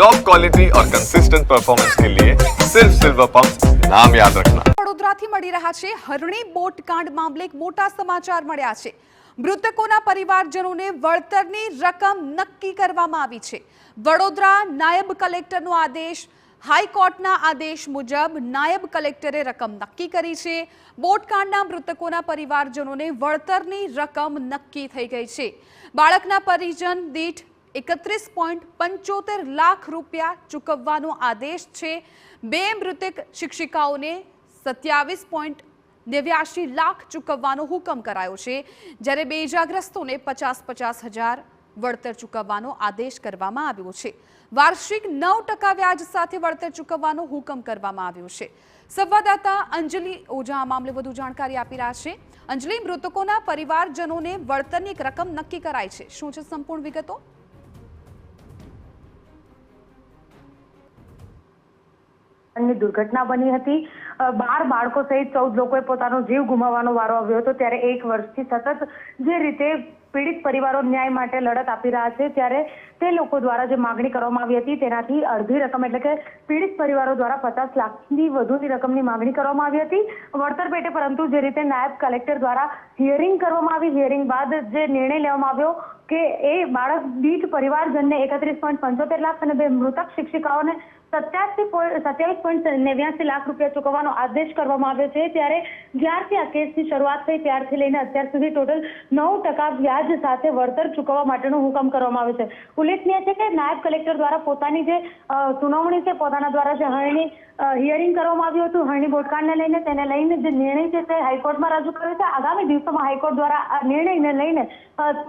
Top quality और consistent performance के लिए सिर्फ सिल्वर पंप नाम याद रखना। વડોદરાથી મળી રહ્યા છે હરણી બોટકાંડ મામલે એક મોટા સમાચાર મળ્યા છે। મૃતકોના પરિવારજનોને વળતરની રકમ નક્કી કરવામાં આવી છે। વડોદરા નાયબ કલેક્ટરનો આદેશ, હાઈકોર્ટના આદેશ મુજબ નાયબ કલેક્ટરે રકમ નક્કી કરી છે। બોટકાંડના મૃતકોના પરિવારજનોને વળતરની રકમ નક્કી થઈ ગઈ છે। બાળકના પરિજન દીઠ 31.75 લાખ રૂપિયા ચૂકવવાનો આદેશ છે। બે મૃતક શિક્ષિકાઓને 27.89 લાખ ચૂકવવાનો હુકમ કરાયો છે, જ્યારે બે ઇજાગ્રસ્તોને 50-50 હજાર વળતર ચૂકવવાનો આદેશ કરવામાં આવ્યો છે। વાર્ષિક 9% વ્યાજ સાથે વળતર ચૂકવવાનો હુકમ કરવામાં આવ્યો છે। સંવાદદાતા અંજલિ ઓઝા આ મામલે વધુ જાણકારી આપી રહ્યા છે। અંજલિ, મૃતકોના પરિવારજનોને વળતરની એક રકમ નક્કી કરાઈ છે, શું છે સંપૂર્ણ વિગતો? દુર્ઘટના બની હતી। 12 બાળકો સહિત 14 લોકોએ પોતાનો જીવ ગુમાવવાનો વારો આવ્યો હતો। ત્યારે એક વર્ષથી સતત જે રીતે પીડિત પરિવારો ન્યાય માટે લડત આપી રહ્યા છે, ત્યારે તે લોકો દ્વારા જે માંગણી કરવામાં આવી હતી તેનાથી અડધી રકમ એટલે કે પીડિત પરિવારો દ્વારા 50 લાખથી વધુની રકમની માંગણી કરવામાં આવી હતી વળતર પેટે। પરંતુ જે રીતે નાયબ કલેક્ટર દ્વારા હિયરિંગ કરવામાં આવી, હિયરિંગ બાદ જે નિર્ણય લેવામાં આવ્યો કે એ બાળક દીઠ પરિવારજનને 31.75 લાખ અને બે મૃતક શિક્ષિકાઓને 27.89 લાખ રૂપિયા ચૂકવવાનો આદેશ કરવામાં આવ્યો છે। ત્યારે જ્યારથી આ કેસની શરૂઆત થઈ ત્યારથી લઈને અત્યાર સુધી ટોટલ 9% વ્યાજ સાથે વળતર ચૂકવવા માટેનો હુકમ કરવામાં આવ્યો છે। ઉલ્લેખનીય છે કે નાયબ કલેક્ટર દ્વારા પોતાની જે સુનાવણી છે, પોતાના દ્વારા જે હરણી હિયરિંગ કરવામાં આવ્યું હતું હરણી બોટકાંડને લઈને, તેને લઈને જે નિર્ણય છે તે હાઈકોર્ટમાં રજૂ કર્યો છે। આગામી દિવસોમાં હાઈકોર્ટ દ્વારા આ નિર્ણયને લઈને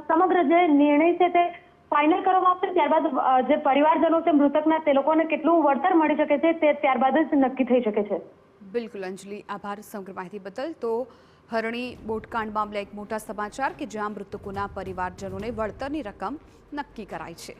સમગ્ર જે નિર્ણય છે તે ફાઇનલ કરવામાં આવશે। ત્યારબાદ જે પરિવારજનો છે મૃતકના, તે લોકોને કેટલું વળતર મળી શકે છે તે ત્યારબાદ જ નક્કી થઈ શકે છે। બિલકુલ અંજલિ, આભાર સમગ્ર માહિતી બદલ। તો હરણી બોટકાંડ મામલે એક મોટા સમાચાર કે જ્યાં મૃતકોના પરિવારજનોને વળતરની રકમ નક્કી કરાઈ છે।